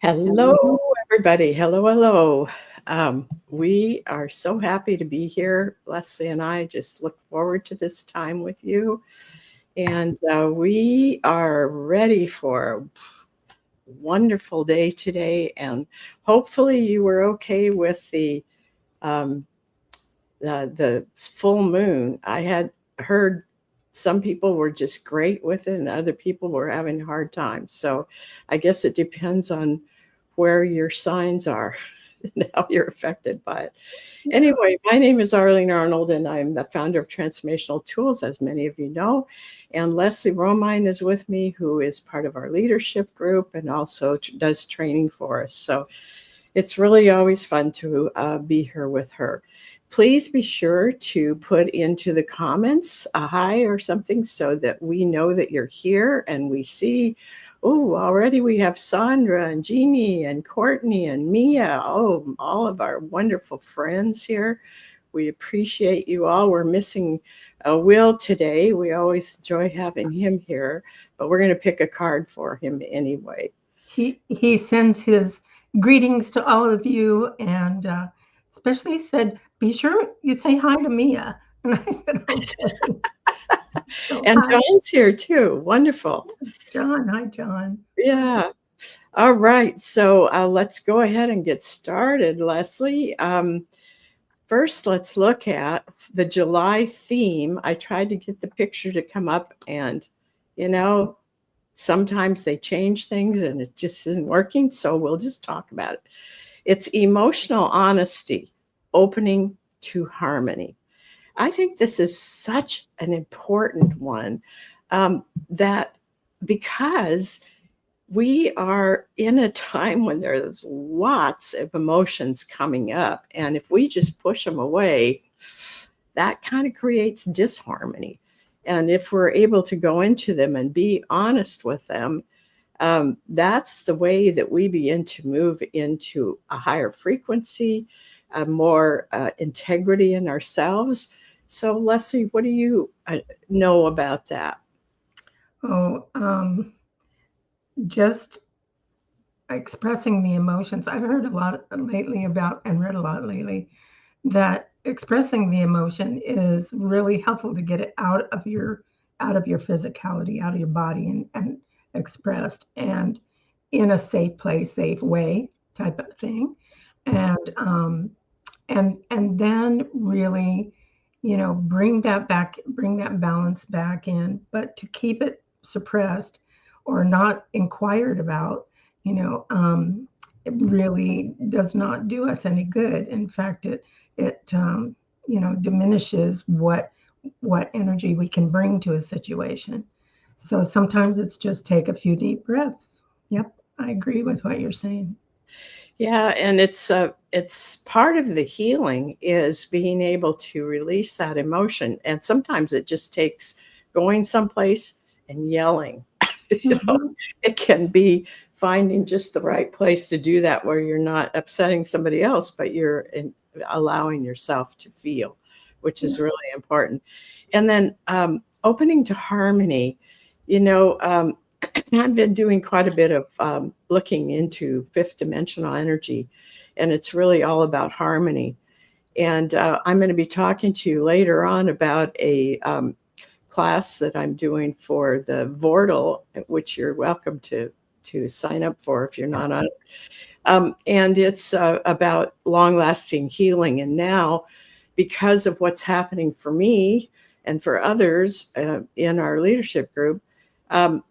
Hello, Hello. everybody. Hello, hello. We are so happy to be here. Leslie and I just look forward to this time with you. And we are ready for a wonderful day today. And hopefully, you were okay with um, the full moon. I had heard some people were just great with it, and other people were having a hard time. So I guess it depends on where your signs are and how you're affected by it. Yeah. Anyway, my name is Arlene Arnold, and I'm the founder of Transformational Tools, as many of you know. And Leslie Romine is with me, who is part of our leadership group and also does training for us. So it's really always fun to be here with her. Please be sure to put into the comments a hi or something so that we know that you're here and we see. Oh, already we have Sandra and Jeannie and Courtney and Mia. Oh, all of our wonderful friends here. We appreciate you all. We're missing Will today. We always enjoy having him here, but we're going to pick a card for him anyway. He sends his greetings to all of you, and especially said, "Be sure you say hi to Mia." And I said, "Okay." So And hi, John's here too. Wonderful. John. Hi, John. Yeah. All right. So let's go ahead and get started, Leslie. First, let's look at the July theme. I tried to get the picture to come up, and you know, sometimes they change things and it just isn't working. So we'll just talk about it. It's emotional honesty, opening to harmony. I think this is such an important one that because we are in a time when there's lots of emotions coming up. And if we just push them away, that kind of creates disharmony. And if we're able to go into them and be honest with them, that's the way that we begin to move into a higher frequency, more integrity in ourselves. So, Leslie, what do you know about that? Oh, just expressing the emotions. I've heard a lot lately about, and read a lot lately, that expressing the emotion is really helpful to get it out of your physicality, out of your body, and expressed, and in a safe place, safe way, type of thing. And then really, bring that balance back in, but to keep it suppressed or not inquired about, it really does not do us any good. In fact, it diminishes what energy we can bring to a situation. So sometimes it's just take a few deep breaths. Yep, I agree with what you're saying. Yeah, and it's part of the healing is being able to release that emotion, and sometimes it just takes going someplace and yelling. you know, Hmm. it can be finding just the right place to do that where you're not upsetting somebody else, but allowing yourself to feel, which is really important. And then opening to harmony. You know, I've been doing quite a bit of looking into fifth dimensional energy, and it's really all about harmony. And I'm going to be talking to you later on about a class that I'm doing for the Vortal, which you're welcome to sign up for if you're not on it. And it's about long-lasting healing. And now, because of what's happening for me and for others in our leadership group, um,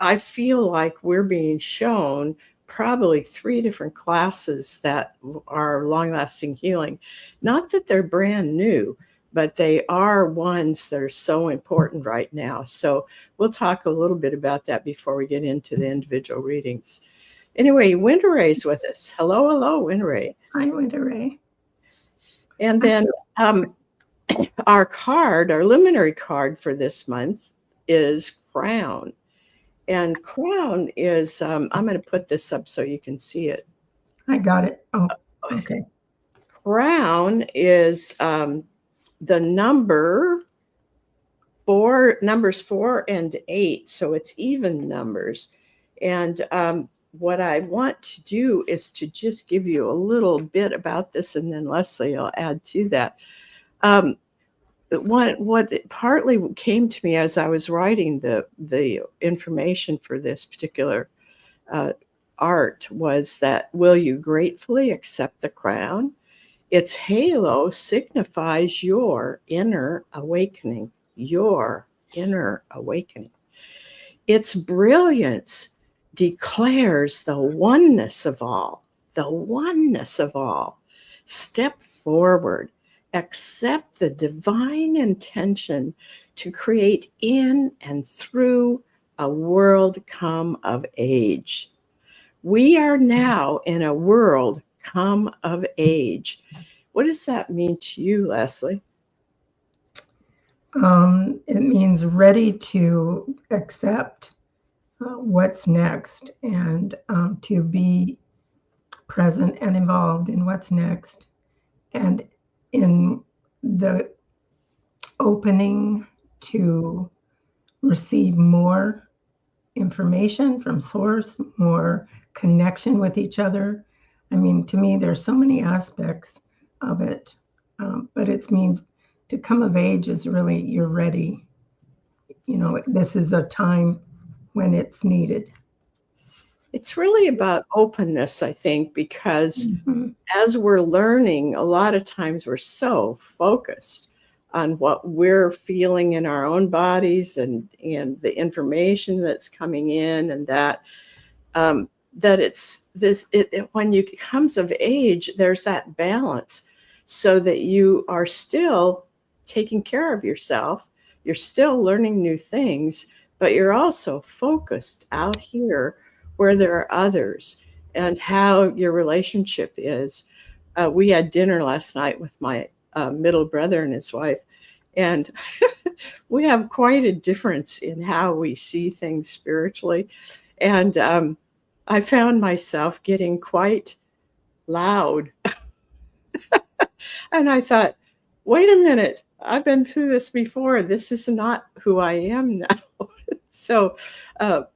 I feel like we're being shown probably three different classes that are long lasting healing. Not that they're brand new, but they are ones that are so important right now. So we'll talk a little bit about that before we get into the individual readings. Anyway, Winter Ray's with us. Hello, hello, Winter Ray. Hi, Winter Ray. And then um, our luminary card for this month is Crown. And crown is, I'm going to put this up so you can see it. I got it. Oh, okay. Crown is the numbers 4 and 8. So it's even numbers. And what I want to do is to just give you a little bit about this, and then Leslie will add to that. What partly came to me as I was writing the information for this particular art was that, will you gratefully accept the crown? Its halo signifies your inner awakening, your inner awakening. Its brilliance declares the oneness of all, the oneness of all. Step forward, accept the divine intention to create in and through a world come of age. We are now in a world come of age. What does that mean to you, Leslie? It means ready to accept what's next, and to be present and involved in what's next, and in the opening to receive more information from source, more connection with each other. I mean, to me, there's so many aspects of it, but it means to come of age is really, you're ready. This is a time when it's needed. It's really about openness, I think, because as we're learning, a lot of times we're so focused on what we're feeling in our own bodies and the information that's coming in, and that it's this, when you comes of age, there's that balance, so that you are still taking care of yourself, you're still learning new things, but you're also focused out here where there are others and how your relationship is. We had dinner last night with my middle brother and his wife, and we have quite a difference in how we see things spiritually. And I found myself getting quite loud. And I thought, wait a minute, I've been through this before. This is not who I am now. So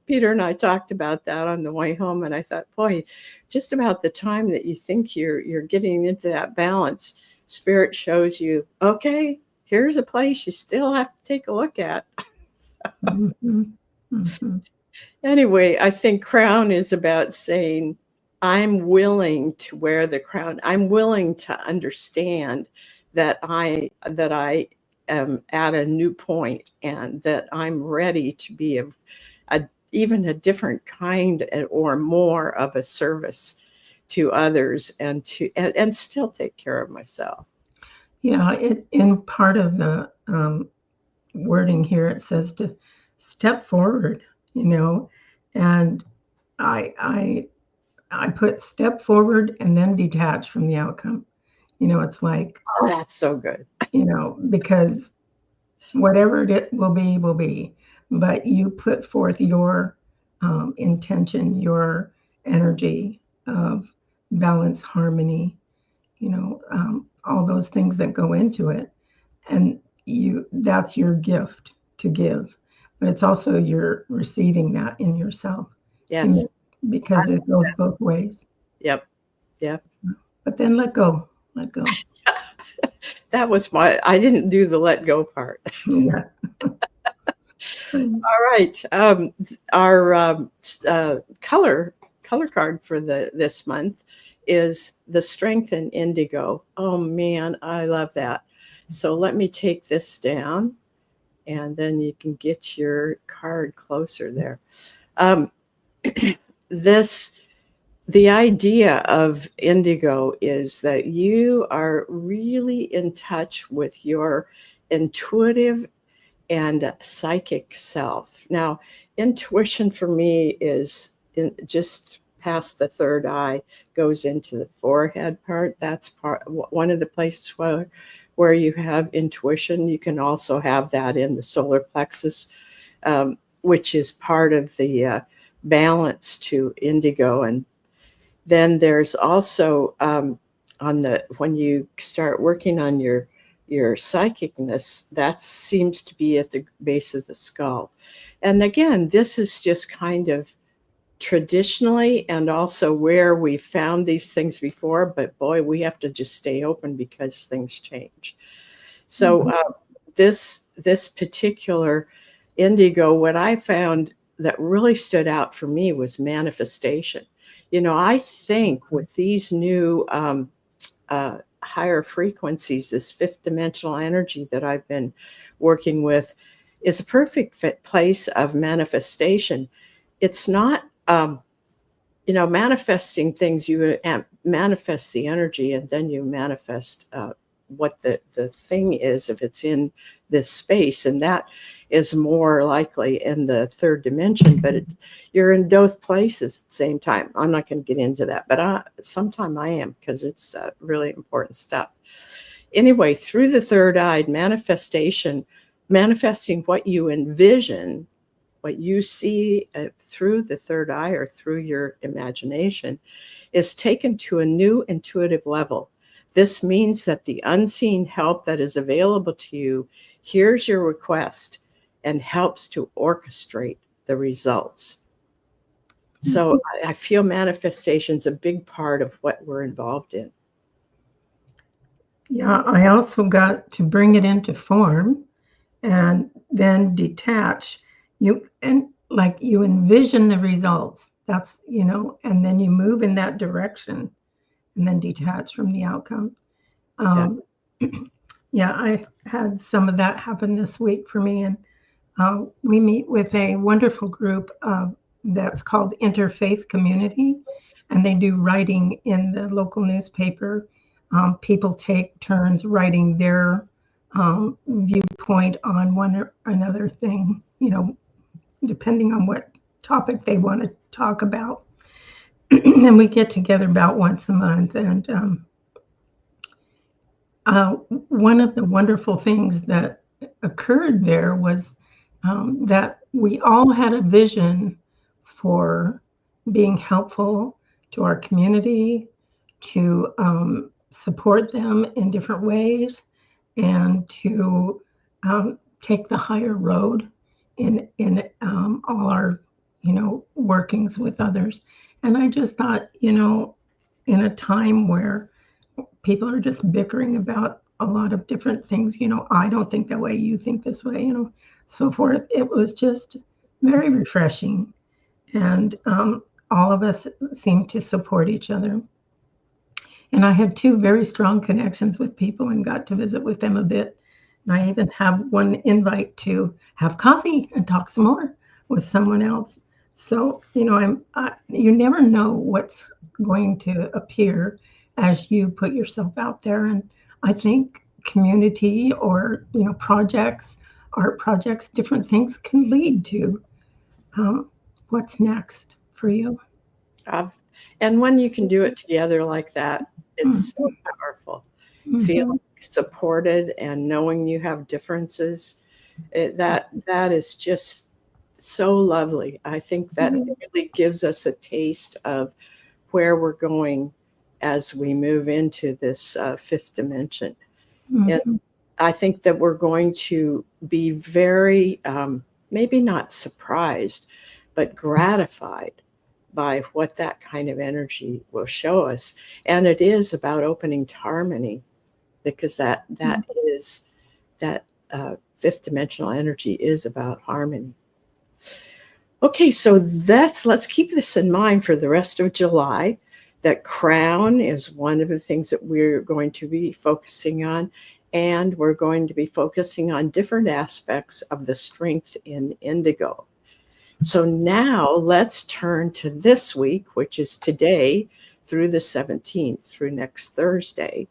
Peter and I talked about that on the way home, and I thought, boy, just about the time that you think you're getting into that balance, Spirit shows you, okay, here's a place you still have to take a look at. Anyway, I think crown is about saying, I'm willing to wear the crown. I'm willing to understand that I am at a new point, and that I'm ready to be even a different kind or more of a service to others, and still take care of myself. Yeah, in part of the wording here, it says to step forward, and I put step forward and then detach from the outcome. It's like, oh, that's so good. Because whatever it will be, but you put forth your intention, your energy of balance, harmony, all those things that go into it. And that's your gift to give, but it's also you're receiving that in yourself. Yes. Because it goes both ways. Yep. But then let go. That was I didn't do the let go part. Yeah. All right. Our color card for this month is the Strength in Indigo. Oh man, I love that. So let me take this down, and then you can get your card closer there. The idea of indigo is that you are really in touch with your intuitive and psychic self. Now, intuition for me is just past the third eye, goes into the forehead part. That's one of the places where you have intuition. You can also have that in the solar plexus, which is part of the balance to indigo. And then there's also when you start working on your psychicness, that seems to be at the base of the skull. And again, this is just kind of traditionally and also where we found these things before, but boy, we have to just stay open because things change. So this particular indigo, what I found that really stood out for me was manifestation. I think with these new higher frequencies, this fifth dimensional energy that I've been working with is a perfect fit place of manifestation. It's not, manifesting things, you manifest the energy and then you manifest what the thing is if it's in this space, and that is more likely in the third dimension, but you're in both places at the same time. I'm not going to get into that, but sometime I am, because it's really important stuff. Anyway, through the third eye, manifesting what you envision, what you see through the third eye or through your imagination, is taken to a new intuitive level. This means that the unseen help that is available to you hears your request and helps to orchestrate the results. So I feel manifestation's a big part of what we're involved in. Yeah, I also got to bring it into form and then detach. You envision the results. That's, and then you move in that direction and then detach from the outcome. Yeah, I had some of that happen this week for me, and we meet with a wonderful group that's called Interfaith Community, and they do writing in the local newspaper. People take turns writing their viewpoint on one or another thing, depending on what topic they want to talk about. And we get together about once a month, and one of the wonderful things that occurred there was that we all had a vision for being helpful to our community, to support them in different ways, and to take the higher road in all our workings with others. And I just thought, in a time where people are just bickering about a lot of different things, I don't think that way, you think this way, so forth. It was just very refreshing, and all of us seemed to support each other. And I had two very strong connections with people and got to visit with them a bit. And I even have one invite to have coffee and talk some more with someone else. So, you never know what's going to appear as you put yourself out there. And I think community or, projects, art projects, different things can lead to what's next for you. And when you can do it together like that, it's so powerful. Feeling supported and knowing you have differences, that is just so lovely. I think that really gives us a taste of where we're going as we move into this fifth dimension. And I think that we're going to be very, maybe not surprised, but gratified by what that kind of energy will show us. And it is about opening to harmony, because that fifth dimensional energy is about harmony. Okay, so let's keep this in mind for the rest of July. That crown is one of the things that we're going to be focusing on, and we're going to be focusing on different aspects of the strength in indigo. So now let's turn to this week, which is today through the 17th, through next Thursday.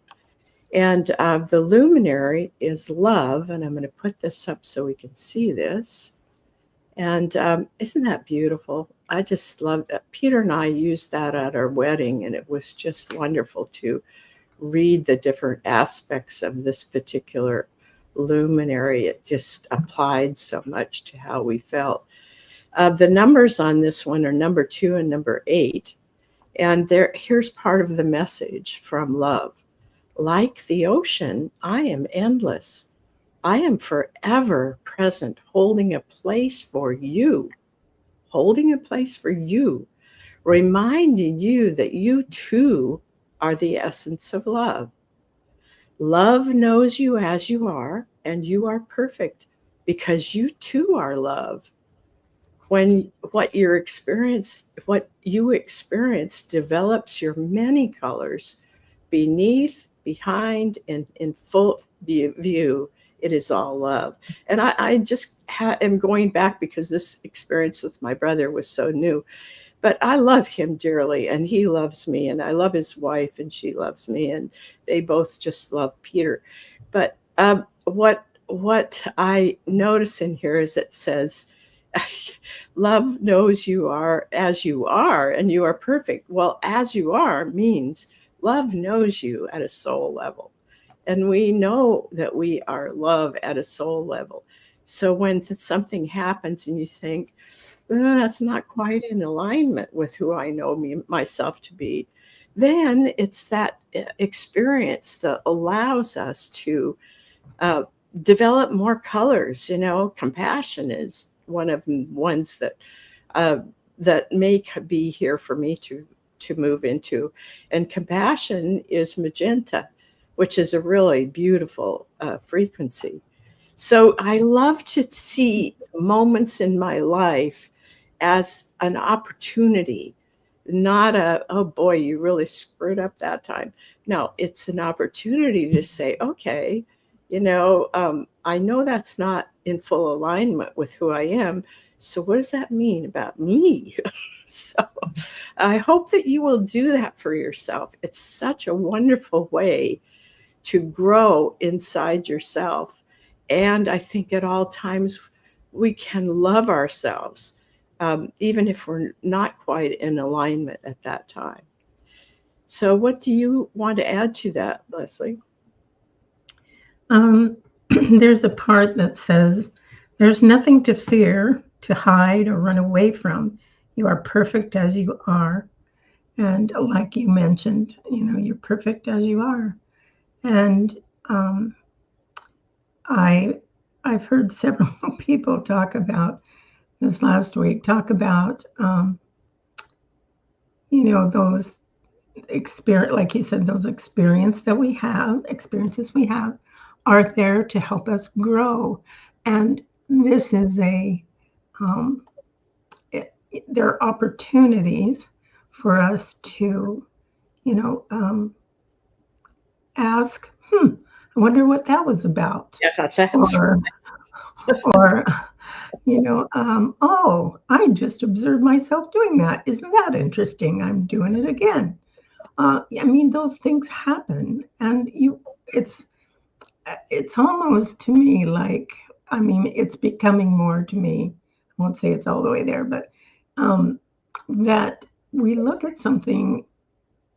And the luminary is love. And I'm going to put this up so we can see this. And isn't that beautiful? I just love that. Peter and I used that at our wedding, and it was just wonderful to read the different aspects of this particular luminary. It just applied so much to how we felt. The numbers on this one are number 2 and number 8. And here's part of the message from love. Like the ocean, I am endless. I am forever present, holding a place for you. Holding a place for you. reminding you that you too are the essence of love. Love knows you as you are, and you are perfect because you too are love. When what you experience develops your many colors beneath, behind, and in full view, it is all love. And I just am going back because this experience with my brother was so new, but I love him dearly and he loves me, and I love his wife and she loves me, and they both just love Peter. But what I notice in here is it says, love knows you are as you are and you are perfect. Well, as you are means love knows you at a soul level. And we know that we are love at a soul level. So when something happens and you think, "Oh, that's not quite in alignment with who I know myself to be," then it's that experience that allows us to uh, develop more colors. You know, compassion is one of the ones uh, that may be here for me to move into, and compassion is magenta, which is a really beautiful frequency. So I love to see moments in my life as an opportunity, not a, oh boy, you really screwed up that time. No, it's an opportunity to say, okay, I know that's not in full alignment with who I am. So what does that mean about me? So I hope that you will do that for yourself. It's such a wonderful way to grow inside yourself. And I think at all times we can love ourselves, even if we're not quite in alignment at that time. So, what do you want to add to that, Leslie? Um, there's a part that says, "There's nothing to fear, to hide, or run away from. You are perfect as you are." And like you mentioned, you're perfect as you are. And um, I, I've heard several people talk about this last week, talk about, those experience, like you said, those experiences we have are there to help us grow. And this is um, there are opportunities for us to, you know, um, ask, I wonder what that was about. Yeah, that's Or, or, oh, I just observed myself doing that. Isn't that interesting? I'm doing it again. I mean, those things happen, and it's almost to me like, I mean, it's becoming more to me. I won't say it's all the way there, but um, that we look at something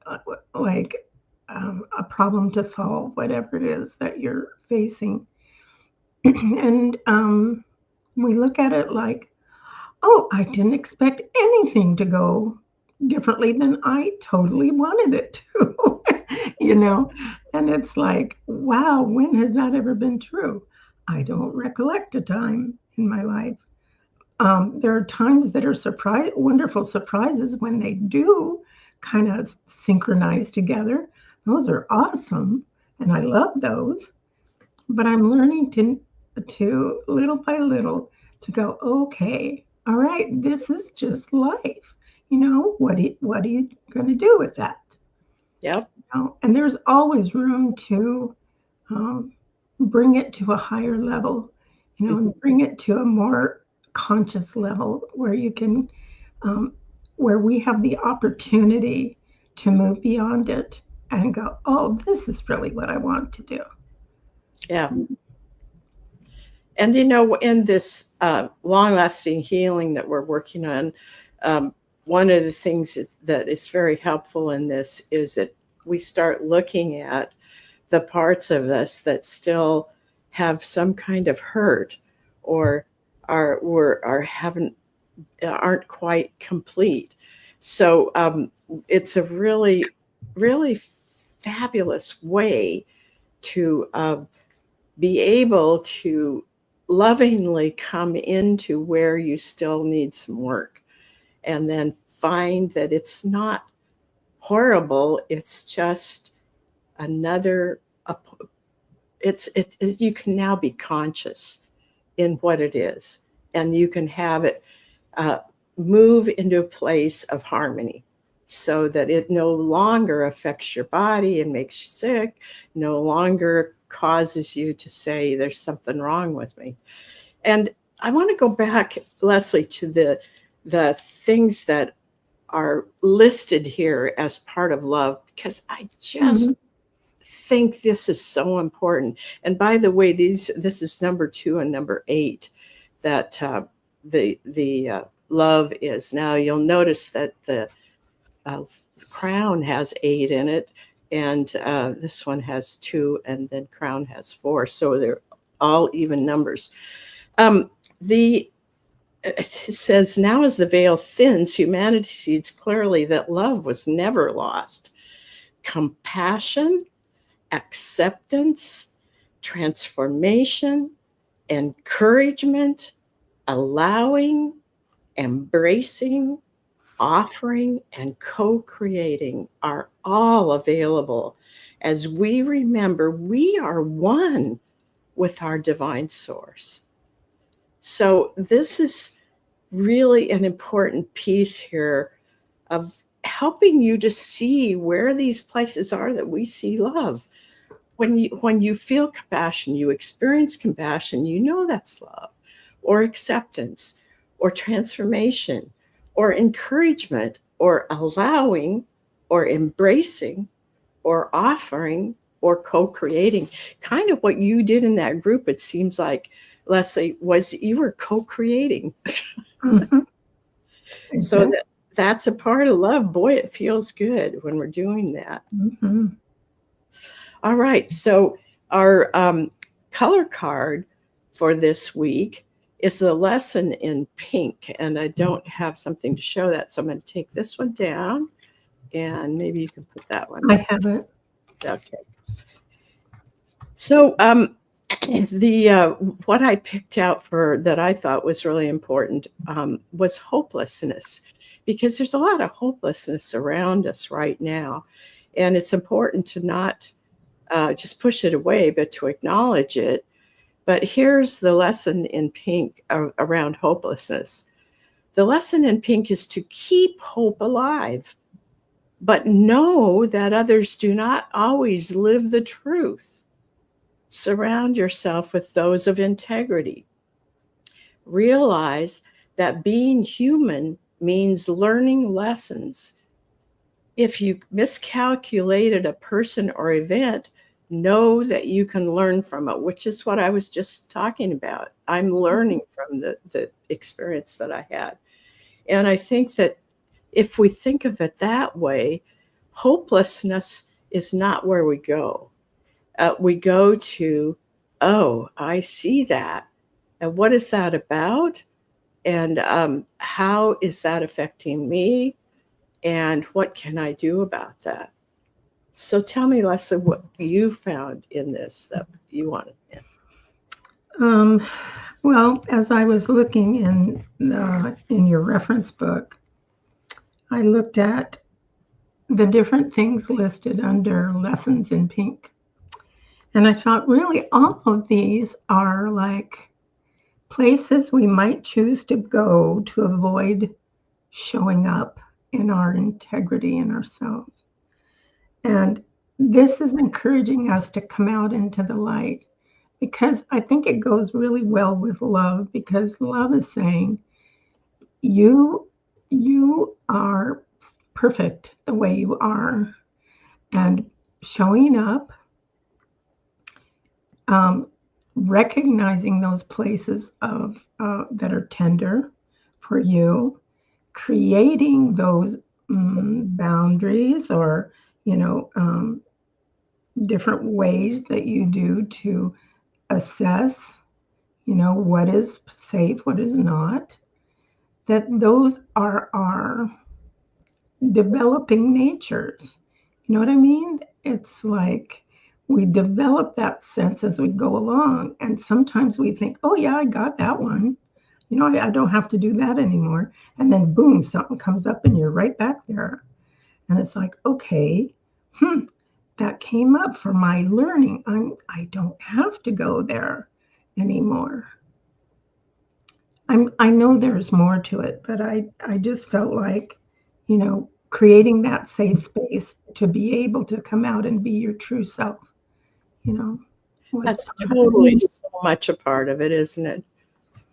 uh, like a problem to solve, whatever it is that you're facing, and we look at it like, oh, I didn't expect anything to go differently than I totally wanted it to, you know? And it's like, wow, when has that ever been true? I don't recollect a time in my life. There are times that are wonderful surprises when they do kind of synchronize together. Those are awesome, and I love those. But I'm learning to little by little to go, okay, all right, this is just life. What are you going to do with that? yep. And there's always room to um, bring it to a higher level, and bring it to a more conscious level where you can, um, where we have the opportunity to move beyond it and go, oh, this is really what I want to do. Yeah. And in this long-lasting healing that we're working on, um, one of the things that is very helpful in this is that we start looking at the parts of us that still have some kind of hurt, or aren't quite complete. So it's a really, really fabulous way to be able to lovingly come into where you still need some work, and then find that it's not horrible. It's just another, you can now be conscious in what it is, and you can have it move into a place of harmony so that it no longer affects your body and makes you sick, no longer causes you to say there's something wrong with me. And I want to go back, Leslie, to the things that are listed here as part of love, because I just think this is so important. And by the way, this is number 2 and number 8 that the love is. Now you'll notice that the crown has 8 in it, and this one has 2, and then crown has 4. So they're all even numbers. It says, now as the veil thins, humanity sees clearly that love was never lost. Compassion, acceptance, transformation, encouragement, allowing, embracing, offering, and co-creating are all available as we remember we are one with our divine source. So this is really an important piece here of helping you to see where these places are that we see love. When you feel compassion, you experience compassion, you know that's love, or acceptance, or transformation, or encouragement, or allowing, or embracing, or offering, or co-creating. Kind of what you did in that group, it seems like, Leslie, was you were co-creating. So that's a part of love. Boy, it feels good when we're doing that. All right. So our color card for this week is the lesson in pink. And I don't have something to show that. So I'm going to take this one down, and maybe you can put that one. I have it. Okay. So what I picked out for that I thought was really important was hopelessness, because there's a lot of hopelessness around us right now, and it's important to not just push it away, but to acknowledge it. But here's the lesson in pink around hopelessness. The lesson in pink is to keep hope alive, but know that others do not always live the truth. Surround yourself with those of integrity. Realize that being human means learning lessons. If you miscalculated a person or event, know that you can learn from it, which is what I was just talking about. I'm learning from the experience that I had. And I think that if we think of it that way, hopelessness is not where we go. We go to, oh, I see that. And what is that about? And how is that affecting me? And what can I do about that? So tell me, Leslie, what you found in this that you wanted in. Well, as I was looking in your reference book, I looked at the different things listed under lessons in pink. And I thought, really, all of these are like places we might choose to go to avoid showing up in our integrity in ourselves. And this is encouraging us to come out into the light, because I think it goes really well with love, because love is saying, you are perfect the way you are, and showing up, recognizing those places of that are tender for you, creating those boundaries, or different ways that you do to assess, what is safe, what is not, that those are our developing natures. You know what I mean? It's like we develop that sense as we go along. And sometimes we think, oh, yeah, I got that one. I don't have to do that anymore. And then boom, something comes up and you're right back there. And it's like, okay, that came up for my learning. I don't have to go there anymore. I know there's more to it, but I just felt like, creating that safe space to be able to come out and be your true self, That's totally so much a part of it, isn't it?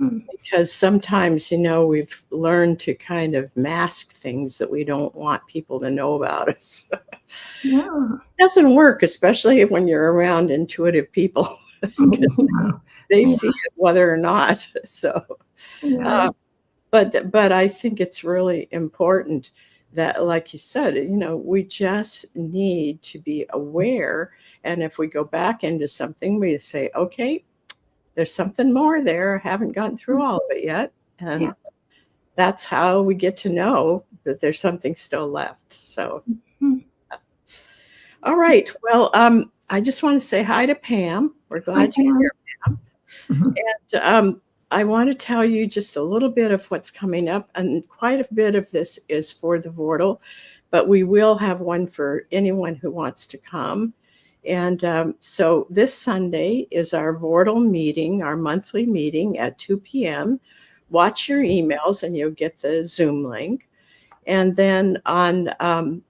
Because sometimes, we've learned to kind of mask things that we don't want people to know about us. Yeah. It doesn't work, especially when you're around intuitive people. Yeah. They see it whether or not. So, Yeah. but I think it's really important that, like you said, we just need to be aware. And if we go back into something, we say, okay, there's something more there. I haven't gotten through all of it yet. And that's how we get to know that there's something still left. So, all right. Well, I just want to say hi to Pam. We're glad you're here, Pam. And I want to tell you just a little bit of what's coming up. And quite a bit of this is for the Vortal, but we will have one for anyone who wants to come. And so this Sunday is our Vortal meeting, our monthly meeting at 2 p.m. Watch your emails and you'll get the Zoom link. And then on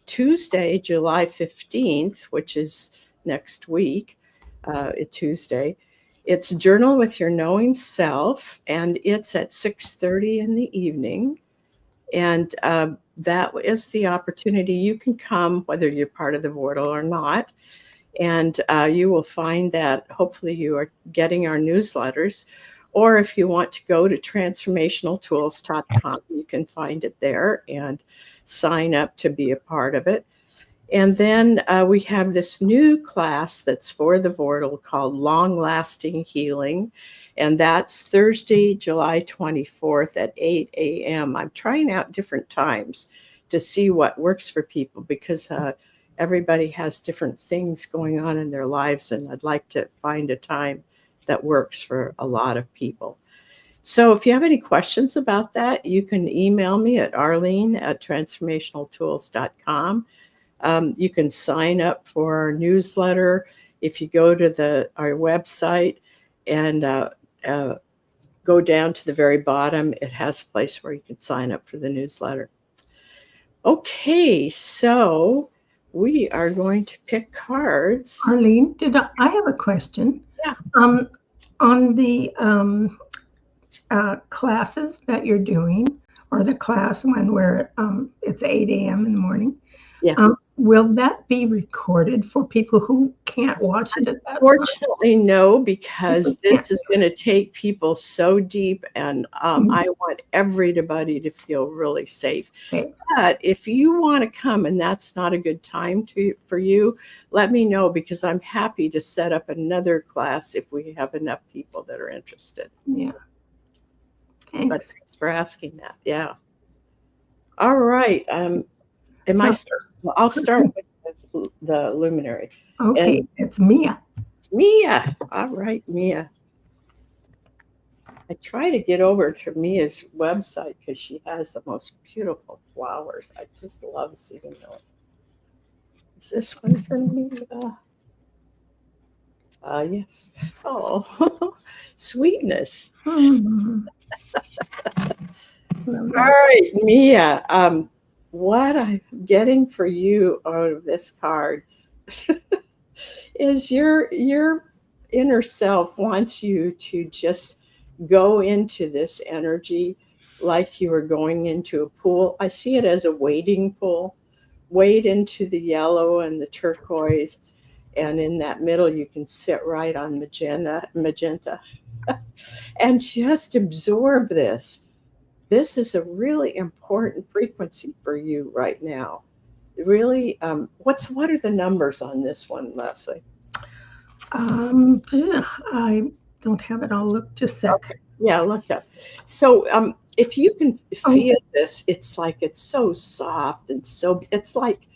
Tuesday, July 15th, which is next week, Tuesday, it's Journal with Your Knowing Self, and it's at 6:30 in the evening. And that is the opportunity. You can come whether you're part of the Vortal or not. And you will find that hopefully you are getting our newsletters. Or if you want to go to transformationaltools.com, you can find it there and sign up to be a part of it. And then we have this new class that's for the Vortal called Long Lasting Healing. And that's Thursday, July 24th at 8 a.m. I'm trying out different times to see what works for people because everybody has different things going on in their lives. And I'd like to find a time that works for a lot of people. So if you have any questions about that, you can email me at arlene@transformationaltools.com. You can sign up for our newsletter. If you go to our website and go down to the very bottom, it has a place where you can sign up for the newsletter. Okay, so we are going to pick cards. Arlene, I have a question? Yeah. On the classes that you're doing, or the class where it's 8 a.m. in the morning, will that be recorded for people who can't watch it at that time? Fortunately, no, because this is going to take people so deep, and I want everybody to feel really safe. Okay. But if you want to come and that's not a good time for you, let me know because I'm happy to set up another class if we have enough people that are interested. Yeah. Thanks. But thanks for asking that. Yeah. All right. I'll start with the luminary. Okay, and it's Mia. Mia. All right, Mia. I try to get over to Mia's website because she has the most beautiful flowers. I just love seeing them. Is this one for Mia? Yes. Oh, sweetness. All right, Mia. What I'm getting for you out of this card is your inner self wants you to just go into this energy like you are going into a pool. I see it as a wading pool. Wade into the yellow and the turquoise, and in that middle you can sit right on magenta and just absorb this. This is a really important frequency for you right now. Really, what are the numbers on this one, Leslie? I don't have it. I'll look just a sec. Okay. Yeah, look up. So if you can feel this, it's like it's so soft and so it's like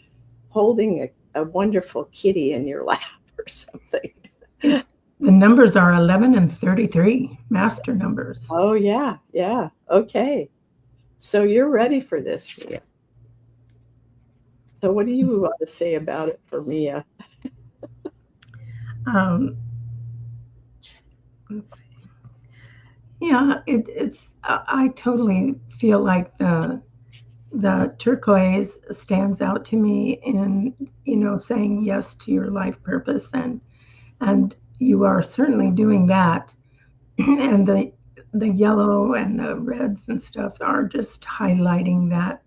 holding a wonderful kitty in your lap or something. The numbers are 11 and 33, master numbers. Oh, yeah. Yeah. Okay. So you're ready for this, Mia. So what do you want to say about it for Mia? Um, let's see. Yeah, I totally feel like the turquoise stands out to me in, saying yes to your life purpose, and you are certainly doing that. And the yellow and the reds and stuff are just highlighting that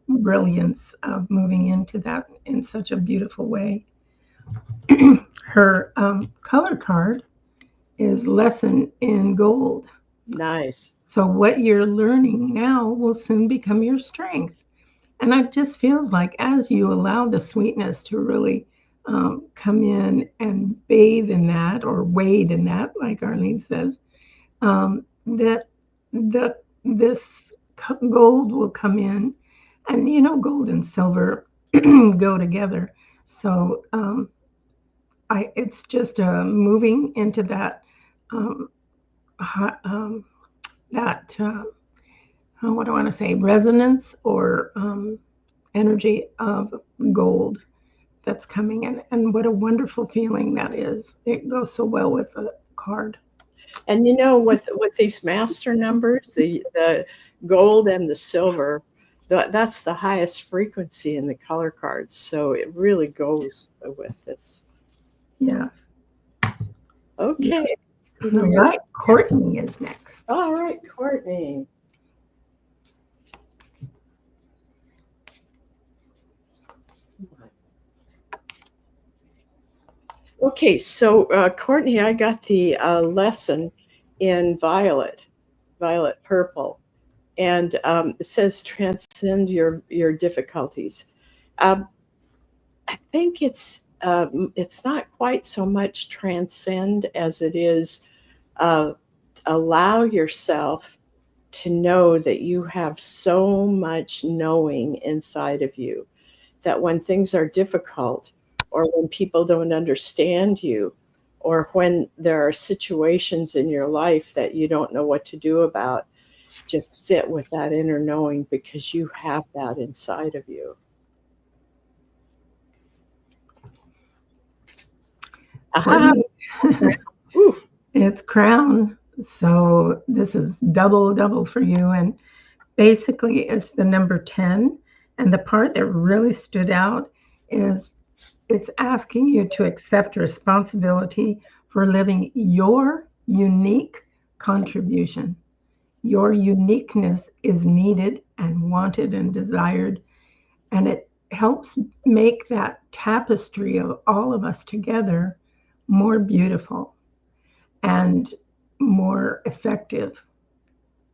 brilliance of moving into that in such a beautiful way. Her color card is lesson in gold. Nice. So what you're learning now will soon become your strength. And it just feels like as you allow the sweetness to really come in and bathe in that or wade in that, like Arlene says, that this gold will come in, and gold and silver go together. So it's just moving into that um, that what do I want to say, resonance or energy of gold that's coming in, and what a wonderful feeling that is. It goes so well with the card. And with these master numbers, the gold and the silver, that's the highest frequency in the color cards. So it really goes with this. Yes. Okay. All right, Courtney is next. All right, Courtney. Okay, so Courtney, I got the lesson in violet purple, and it says transcend your difficulties. I think it's not quite so much transcend as it is allow yourself to know that you have so much knowing inside of you that when things are difficult, or when people don't understand you, or when there are situations in your life that you don't know what to do about, just sit with that inner knowing, because you have that inside of you. It's crown. So this is double for you. And basically it's the number 10. And the part that really stood out is it's asking you to accept responsibility for living your unique contribution. Your uniqueness is needed and wanted and desired. And it helps make that tapestry of all of us together more beautiful and more effective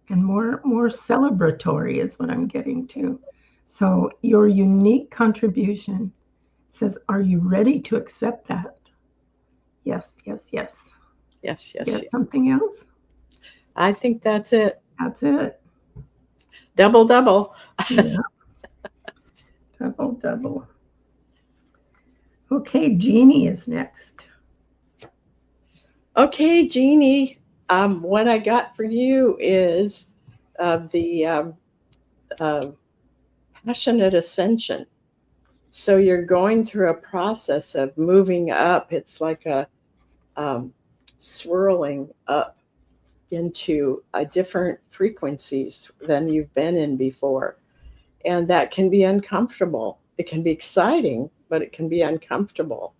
and more celebratory is what I'm getting to. So your unique contribution says, are you ready to accept that? Yes. Yes. Something else? I think that's it. That's it. Double. Yeah. Double. Okay, Jeannie is next. Okay, Jeannie, what I got for you is the passionate ascension. So you're going through a process of moving up. It's like a swirling up into a different frequencies than you've been in before. And that can be uncomfortable. It can be exciting, but it can be uncomfortable.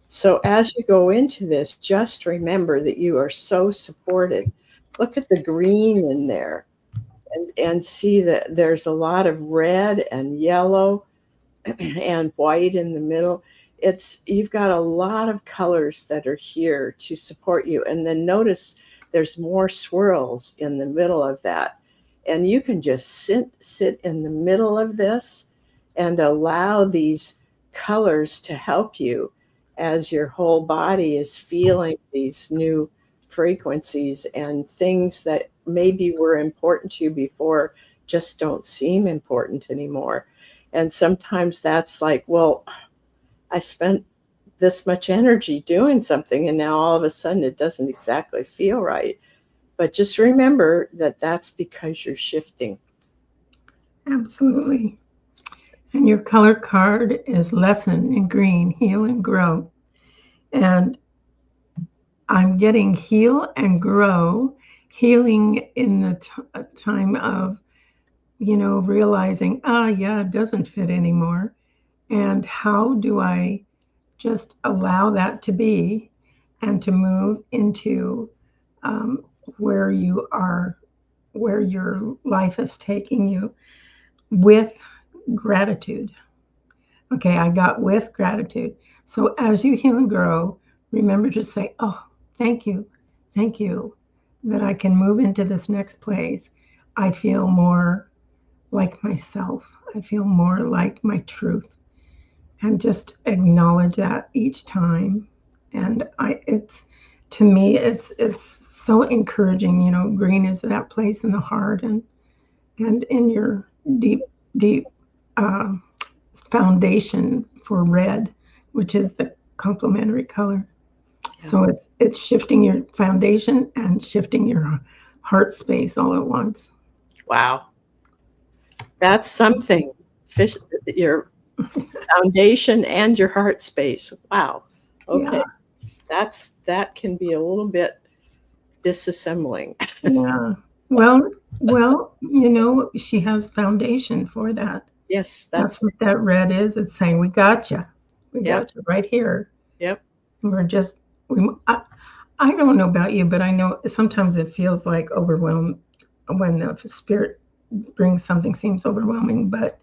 So as you go into this, just remember that you are so supported. Look at the green in there, and see that there's a lot of red and yellow and white in the middle. You've got a lot of colors that are here to support you. And then notice there's more swirls in the middle of that. And you can just sit in the middle of this and allow these colors to help you as your whole body is feeling these new frequencies, and things that maybe were important to you before just don't seem important anymore. And sometimes that's like, well, I spent this much energy doing something, and now all of a sudden it doesn't exactly feel right. But just remember that that's because you're shifting. Absolutely. And your color card is lesson in green, heal and grow. And I'm getting heal and grow, healing in the time of, realizing, yeah, it doesn't fit anymore. And how do I just allow that to be and to move into where you are, where your life is taking you with gratitude. Okay, I got with gratitude. So as you heal and grow, remember to say, oh, thank you. Thank you that I can move into this next place. I feel more like myself. I feel more like my truth. And just acknowledge that each time. And it's to me, it's so encouraging. Green is that place in the heart and in your deep, deep uh, foundation for red, which is the complementary color. Yeah. So it's shifting your foundation and shifting your heart space all at once. Wow. That's something. Fish, your foundation and your heart space. Wow. Okay. Yeah. That can be a little bit disassembling. Yeah. Well, she has foundation for that. Yes, That's what that red is. It's saying, we got you. We got you right here. Yep. We're just, I don't know about you, but I know sometimes it feels like overwhelmed when the spirit brings something seems overwhelming. But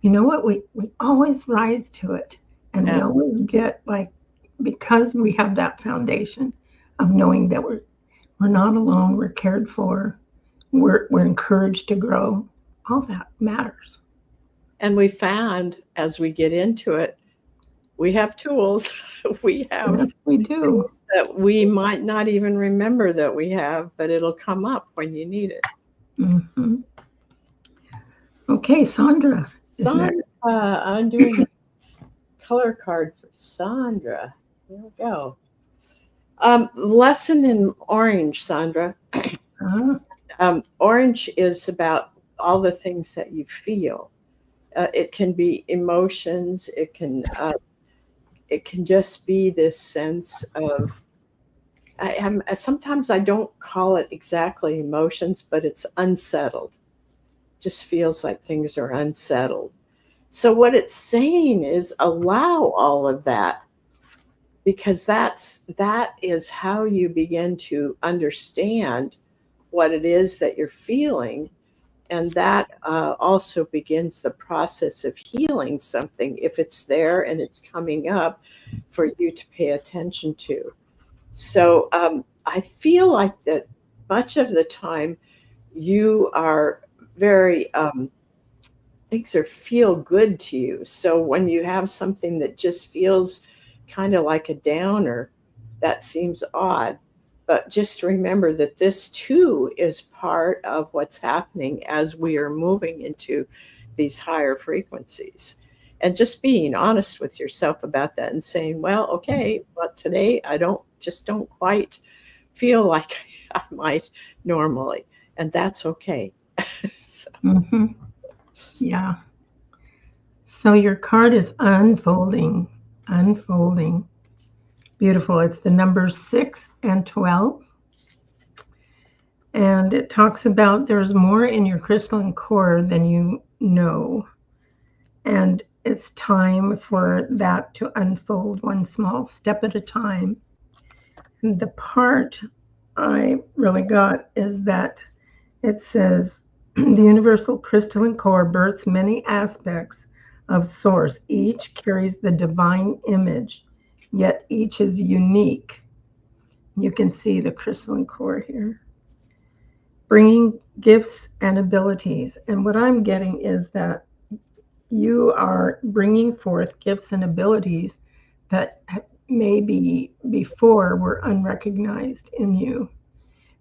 you know what? We always rise to it. And we always get because we have that foundation of knowing that we're not alone, we're cared for, we're encouraged to grow. All that matters. And we found as we get into it, we have tools. We have Yes, we do. things that we might not even remember that we have, but it'll come up when you need it. Mm-hmm. Okay, Sandra. Sandra, I'm doing a color card for Sandra. There we go. Lesson in orange, Sandra. Orange is about all the things that you feel. It can be emotions. It can just be this sense of. Sometimes I don't call it exactly emotions, but it's unsettled. Just feels like things are unsettled. So what it's saying is allow all of that, because that is how you begin to understand what it is that you're feeling. And that also begins the process of healing something if it's there and it's coming up for you to pay attention to. So I feel like that much of the time you are very things are feel good to you. So when you have something that just feels kind of like a downer, that seems odd. But just remember that this too is part of what's happening as we are moving into these higher frequencies. And just being honest with yourself about that and saying, well, okay, but today I don't quite feel like I might normally. And that's okay. So. Mm-hmm. Yeah. So your card is unfolding. Beautiful. It's the numbers 6 and 12. And it talks about there's more in your crystalline core than you know. And it's time for that to unfold one small step at a time. And the part I really got is that it says the universal crystalline core births many aspects of source. Each carries the divine image, yet each is unique. You can see the crystalline core here. Bringing gifts and abilities. And what I'm getting is that you are bringing forth gifts and abilities that maybe before were unrecognized in you.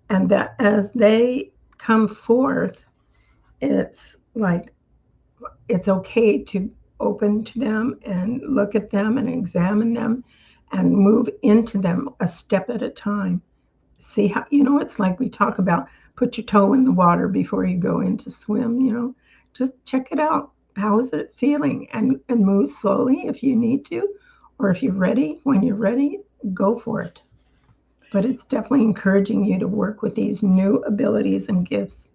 And that as they come forth, it's like it's okay to open to them and look at them and examine them and move into them a step at a time. See how, it's like we talk about put your toe in the water before you go in to swim, just check it out. How is it feeling? And move slowly if you need to, or if you're ready, when you're ready, go for it. But it's definitely encouraging you to work with these new abilities and gifts.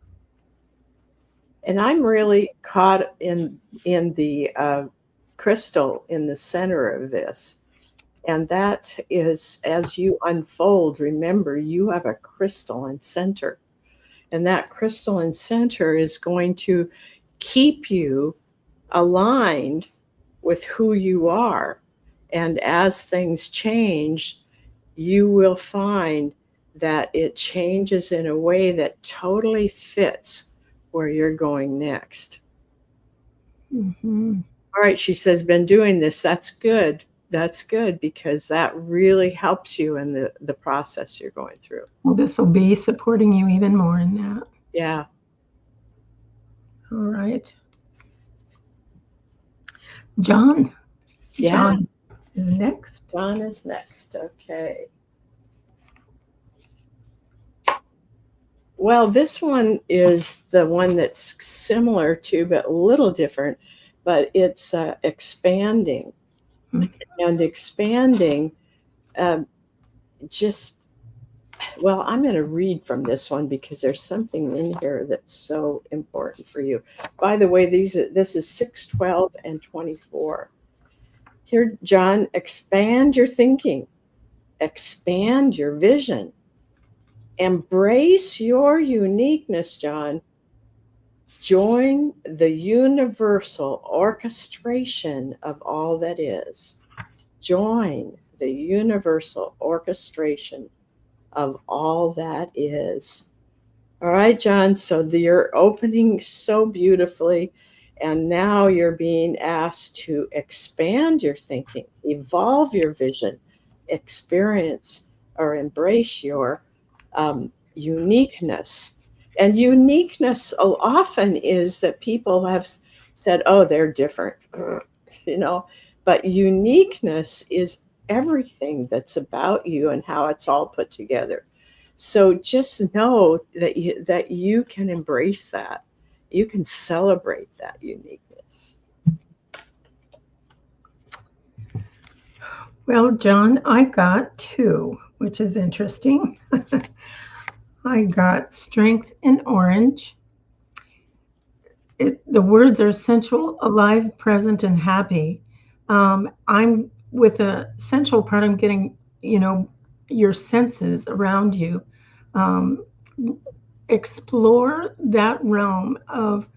And I'm really caught in the crystal in the center of this. And that is, as you unfold, remember you have a crystalline center. And that crystalline center is going to keep you aligned with who you are. And as things change, you will find that it changes in a way that totally fits where you're going next. Mm-hmm. All right, she says, been doing this. That's good. That's good because that really helps you in the process you're going through. Well, this will be supporting you even more in that. Yeah. All right. John. Yeah. John is next. John is next. Okay. Well, this one is the one that's similar to, but a little different, but it's expanding. And expanding just, well, I'm going to read from this one because there's something in here that's so important for you. By the way, this is 6, 12, and 24. Here, John, expand your thinking, expand your vision, embrace your uniqueness, John. Join the universal orchestration of all that is. Join the universal orchestration of all that is. All right, John, so you're opening so beautifully, and now you're being asked to expand your thinking, evolve your vision, experience or embrace your uniqueness. And uniqueness often is that people have said, oh, they're different, but uniqueness is everything that's about you and how it's all put together. So just know that you can embrace that. You can celebrate that uniqueness. Well, John, I got 2, which is interesting. I got strength in orange. The words are sensual, alive, present, and happy. I'm with the sensual part, I'm getting, your senses around you. Explore that realm of,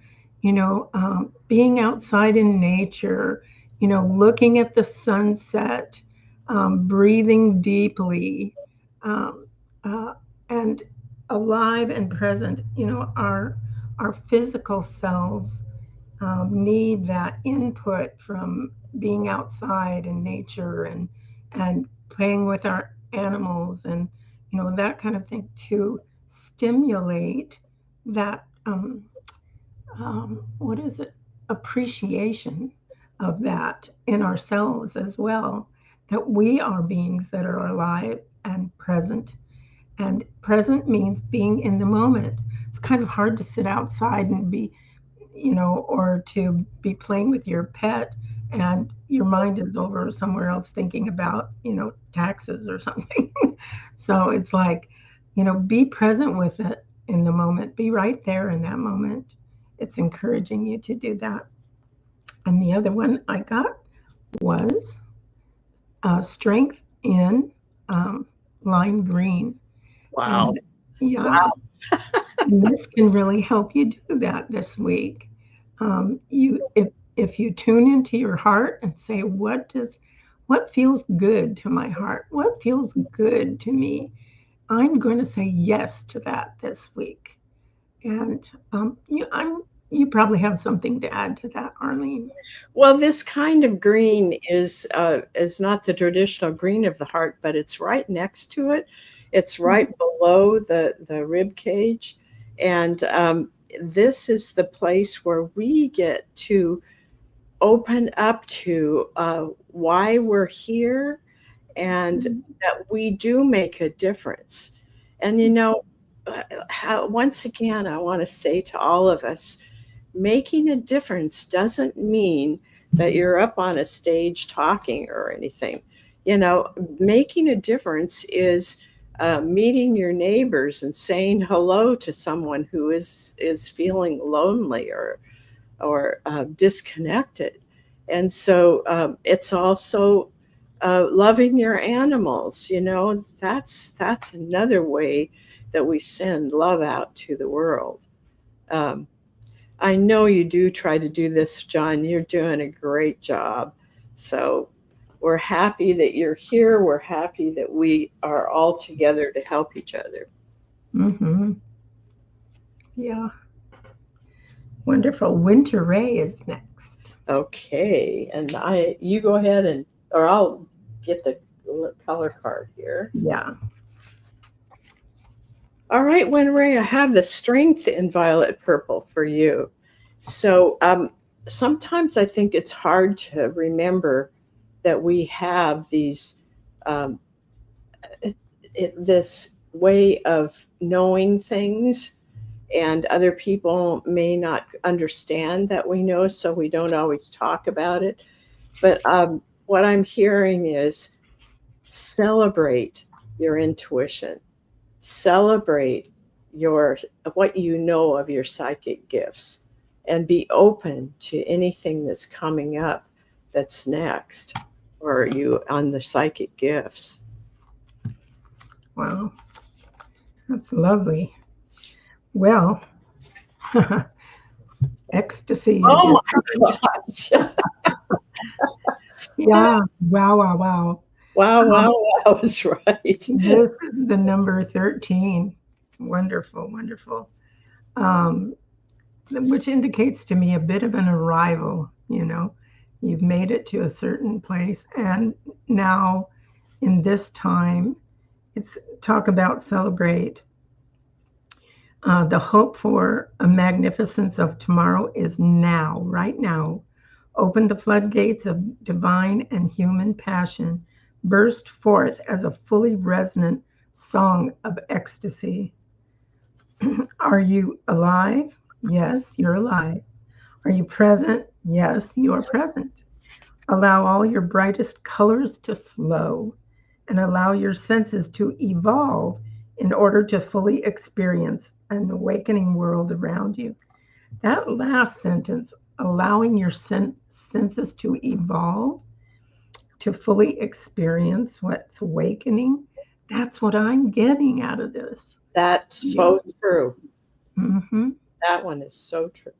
being outside in nature, looking at the sunset, breathing deeply, and alive and present. Our physical selves need that input from being outside in nature and playing with our animals and that kind of thing to stimulate that what is it, appreciation of that in ourselves as well, that we are beings that are alive and present. And present means being in the moment. It's kind of hard to sit outside and be, or to be playing with your pet and your mind is over somewhere else thinking about, taxes or something. So it's like, be present with it in the moment. Be right there in that moment. It's encouraging you to do that. And the other one I got was strength in lime green. Wow. And, yeah. Wow. And this can really help you do that this week. If you tune into your heart and say, what feels good to my heart? What feels good to me? I'm going to say yes to that this week. And you probably have something to add to that, Arlene. Well, this kind of green is not the traditional green of the heart, but it's right next to it. It's right below the rib cage, and this is the place where we get to open up to why we're here and Mhm. that we do make a difference. And, once again, I want to say to all of us, making a difference doesn't mean that you're up on a stage talking or anything. Making a difference is meeting your neighbors and saying hello to someone who is feeling lonely or disconnected. And so it's also loving your animals. That's another way that we send love out to the world. Um, I know you do try to do this, John. You're doing a great job. So we're happy that you're here. We're happy that we are all together to help each other. Mm-hmm. Yeah. Wonderful. Winter Ray is next. Okay, and you go ahead or I'll get the color card here. Yeah. All right, Winray, I have the strength in violet purple for you. So sometimes I think it's hard to remember that we have um, this way of knowing things, and other people may not understand that we know, so we don't always talk about it. But what I'm hearing is celebrate your intuition, celebrate your what you know of your psychic gifts, and be open to anything that's coming up that's next or you on the psychic gifts. Wow. That's lovely. Well, ecstasy. Oh my gosh. Yeah. Wow, wow, wow. Wow, Um, wow, wow is right. this is the number 13. Wonderful, wonderful. Um, which indicates to me a bit of an arrival. You've made it to a certain place, and now in this time, it's talk about celebrate. The hope for a magnificence of tomorrow is now, right now. Open the floodgates of divine and human passion, burst forth as a fully resonant song of ecstasy. Are you alive? Yes, you're alive. Are you present? Yes, you are present. Allow all your brightest colors to flow and allow your senses to evolve in order to fully experience an awakening world around you. That last sentence, allowing your senses to evolve to fully experience what's awakening, that's what I'm getting out of this. That's Yeah. so true. Mm-hmm. That one is so true.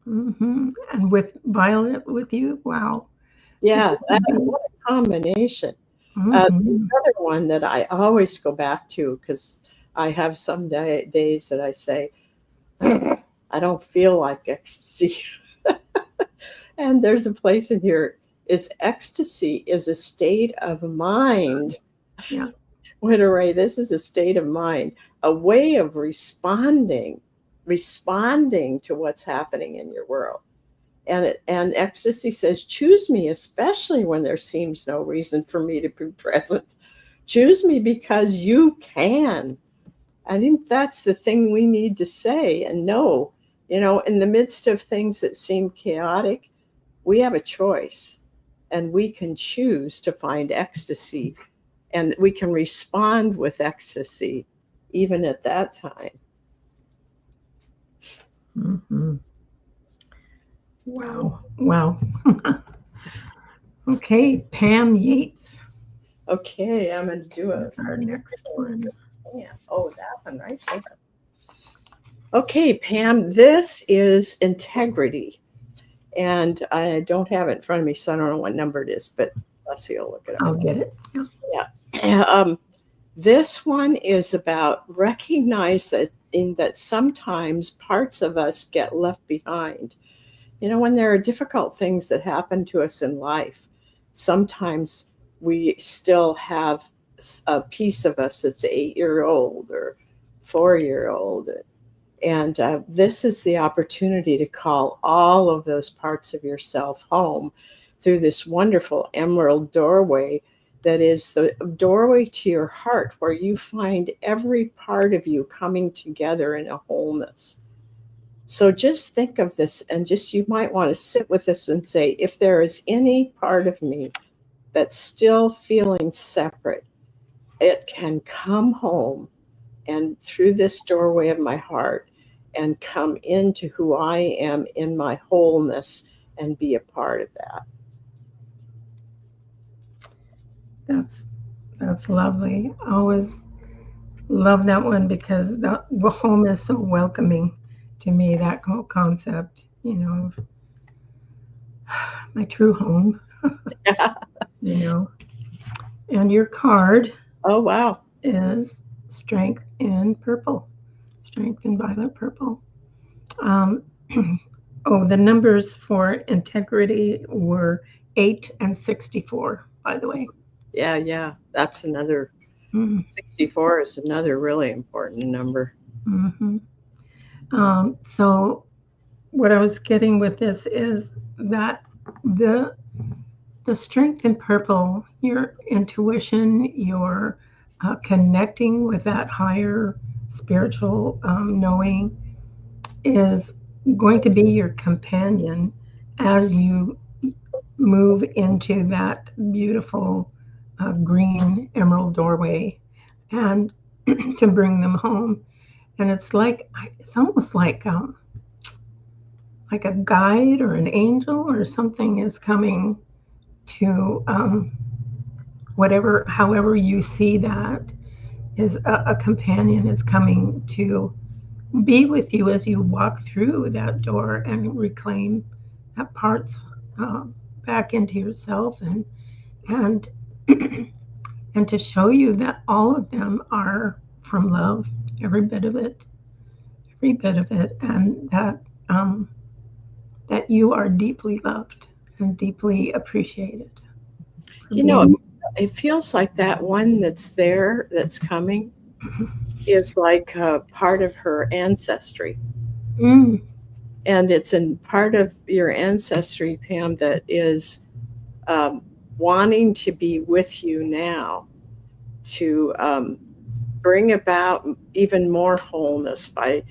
Mm-hmm. And with Violet with you, wow. Yeah, what a combination. The Mm-hmm. other one that I always go back to, because I have some days that I say, I don't feel like ecstasy. And there's a place in here, is ecstasy is a state of mind. Yeah. Winteray, this is a state of mind, a way of responding to what's happening in your world. And ecstasy says, choose me, especially when there seems no reason for me to be present. Choose me because you can. I think that's the thing we need to say and know. In the midst of things that seem chaotic, we have a choice, and we can choose to find ecstasy, and we can respond with ecstasy even at that time. Mm-hmm. Wow. Wow. Okay, Pam Yates. Okay, I'm going to do it. Our next one. Yeah. Oh, that one right there. Okay, Pam, this is integrity. And I don't have it in front of me, so I don't know what number it is, but Leslie will look it up. I'll get it. Yeah. This one is about recognize that sometimes parts of us get left behind. When there are difficult things that happen to us in life, sometimes we still have a piece of us that's 8-year-old or 4-year-old. And this is the opportunity to call all of those parts of yourself home through this wonderful emerald doorway that is the doorway to your heart, where you find every part of you coming together in a wholeness. So just think of this, and just you might want to sit with this and say, if there is any part of me that's still feeling separate, it can come home and through this doorway of my heart and come into who I am in my wholeness and be a part of that. That's lovely. I always love that one because the home is so welcoming to me. That whole concept, of my true home, you know. And your card Oh, wow. is strength in purple, strength in violet purple. The numbers for integrity were 8 and 64, by the way. Yeah. That's another, Mm-hmm. 64 is another really important number. Mm-hmm. So what I was getting with this is that the strength in purple, your intuition, your connecting with that higher spiritual knowing, is going to be your companion as you move into that beautiful green emerald doorway, and to bring them home. And it's almost like a guide or an angel or something is coming to however you see that, is a companion is coming to be with you as you walk through that door and reclaim that parts uh, back into yourself, and and to show you that all of them are from love, every bit of it, and that you are deeply loved and deeply appreciated. It feels like that one that's there, that's coming, is like a part of her ancestry. Mm. And it's in part of your ancestry, Pam, that is wanting to be with you now to bring about even more wholeness by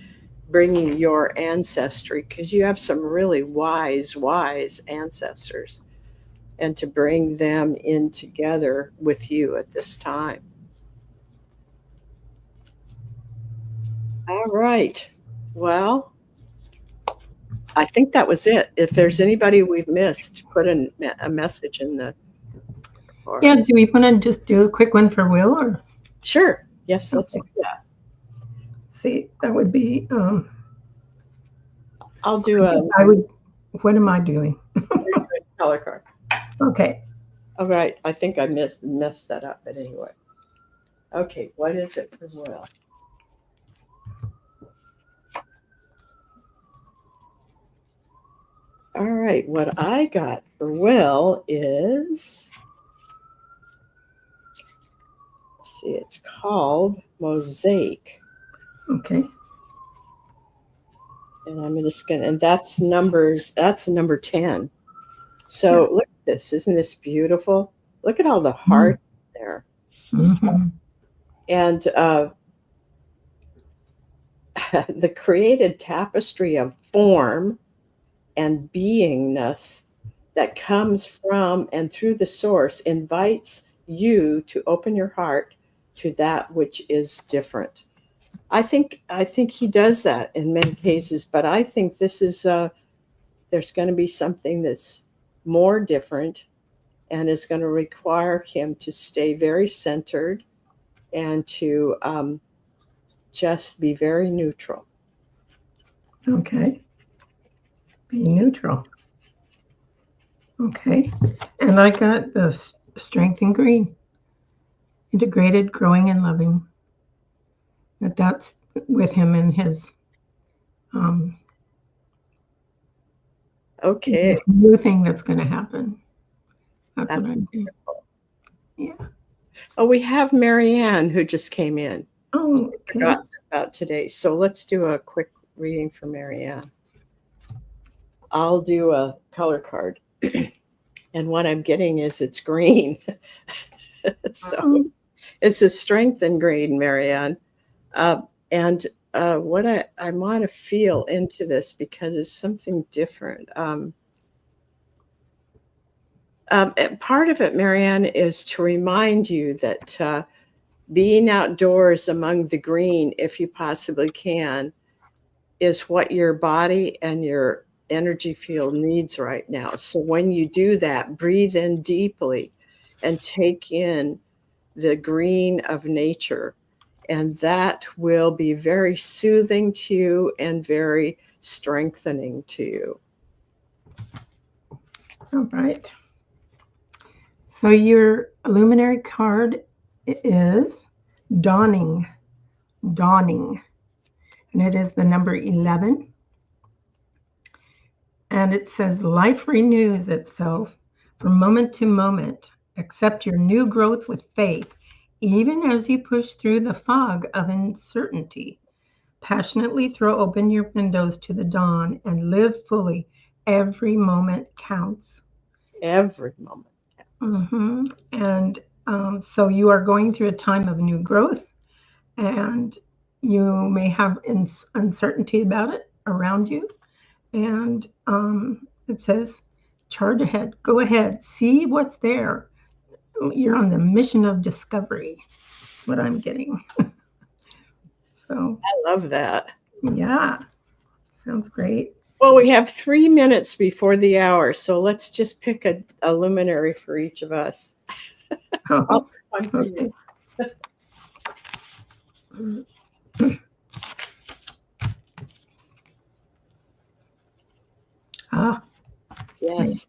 bringing your ancestry, because you have some really wise ancestors, and to bring them in together with you at this time. All right. Well, I think that was it. If there's anybody we've missed, put a message in the Yeah, forest. do we want to just do a quick one for Will, or Sure. Yes, let's do that. see? That would be. I'll do a I would. What am I doing? color card. Okay. All right. I think I messed that up, but anyway. Okay, what is it for Will? All right, what I got for Will is, let's see, it's called Mosaic. Okay. And I'm just gonna, and that's number 10. So Yeah. look at this, isn't this beautiful? Look at all the heart there. Mm-hmm. And the created tapestry of form and beingness that comes from and through the source invites you to open your heart to that which is different. I think he does that in many cases, but I think this is there's going to be something that's more different, and is going to require him to stay very centered and to just be very neutral. Okay. Be neutral. Okay. And I got the strength in green. Integrated, growing, and loving. That's with him in his Okay. this new thing that's going to happen. That's what I'm doing. Wonderful. Yeah. Oh, we have Marianne who just came in. Oh, okay. Forgot about today. So let's do a quick reading for Marianne. I'll do a color card. And what I'm getting is it's green. So Mhm. it's a strength and green, Marianne. And what I want to feel into this because it's something different. And part of it, Marianne, is to remind you that being outdoors among the green, if you possibly can, is what your body and your energy field needs right now. So when you do that, breathe in deeply and take in the green of nature. And that will be very soothing to you and very strengthening to you. All right. So your luminary card is dawning, dawning, and it is the number 11. And it says life renews itself from moment to moment. Accept your new growth with faith, even as you push through the fog of uncertainty. Passionately throw open your windows to the dawn and live fully. Every moment counts. Every moment. And so you are going through a time of new growth, and you may have uncertainty about it around you. And it says, charge ahead, go ahead, see what's there. You're on the mission of discovery. That's what I'm getting. So, I love that. yeah, sounds great. Well, we have 3 minutes before the hour, so let's just pick a luminary for each of us. Oh, One for you. okay. Ah, Yes.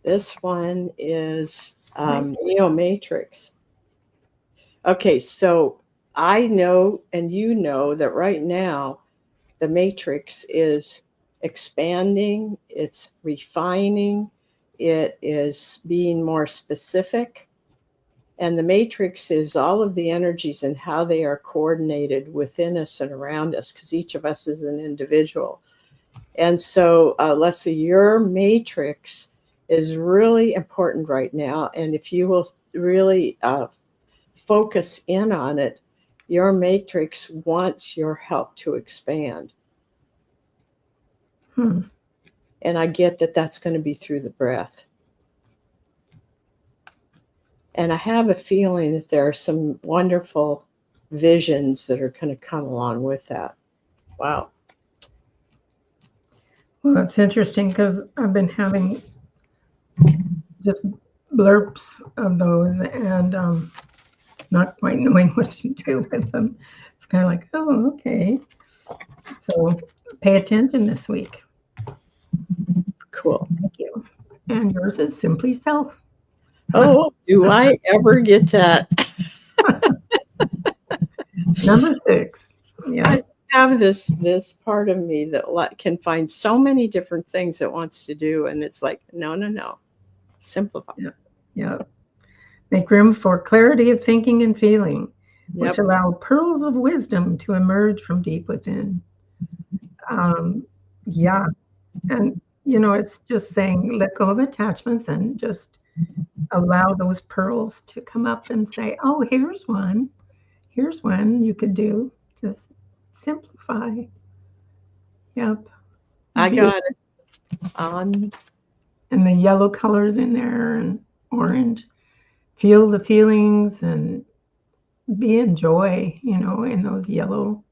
This one is Neo Matrix. Okay, so I know and you know that right now the matrix is expanding, it's refining, it is being more specific. And the matrix is all of the energies and how they are coordinated within us and around us, because each of us is an individual. And so, Leslie, your matrix is really important right now. And if you will really focus in on it, your matrix wants your help to expand. And I get that that's going to be through the breath. And I have a feeling that there are some wonderful visions that are going to come along with that. Wow. Well, it's interesting because I've been having just blurps of those and not quite knowing what to do with them. It's kind of like, oh, okay. So pay attention this week. Cool. Thank you. And yours is Simply Self. Oh, do I ever get that? Number 6. Yeah. I have this part of me that can find so many different things it wants to do, and it's like, no, simplify. Yeah. Make room for clarity of thinking and feeling, which Yep. allow pearls of wisdom to emerge from deep within. Yeah. And, it's just saying let go of attachments and just allow those pearls to come up and say, oh, here's one. Here's one you could do. Just simplify. Yep. I got it on. And the yellow colors in there and orange. Feel the feelings and be in joy, in those yellow.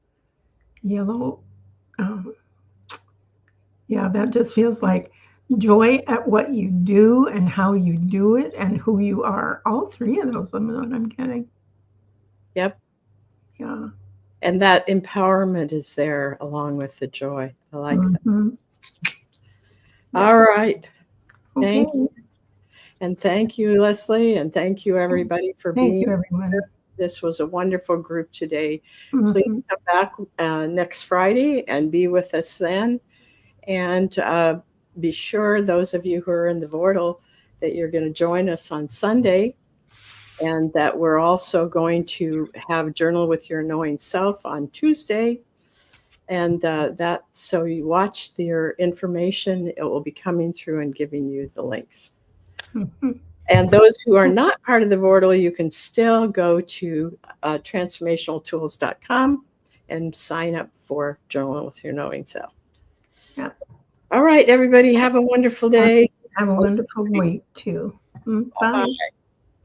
Yeah, that just feels like joy at what you do and how you do it and who you are. All three of those are what I'm getting. Yep. Yeah. And that empowerment is there along with the joy. I like that. All right. Thank you. And thank you, Leslie. And thank you, everybody, for being here. Thank you, everyone. This was a wonderful group today. Please come back next Friday and be with us then. And be sure, those of you who are in the Vortal, that you're going to join us on Sunday, and that we're also going to have Journal with Your Knowing Self on Tuesday. And so you watch your information. It will be coming through and giving you the links. And those who are not part of the Vortal, you can still go to transformationaltools.com and sign up for Journal with Your Knowing Self. Yeah. All right, everybody, have a wonderful day. Have a wonderful week too. Bye. Bye.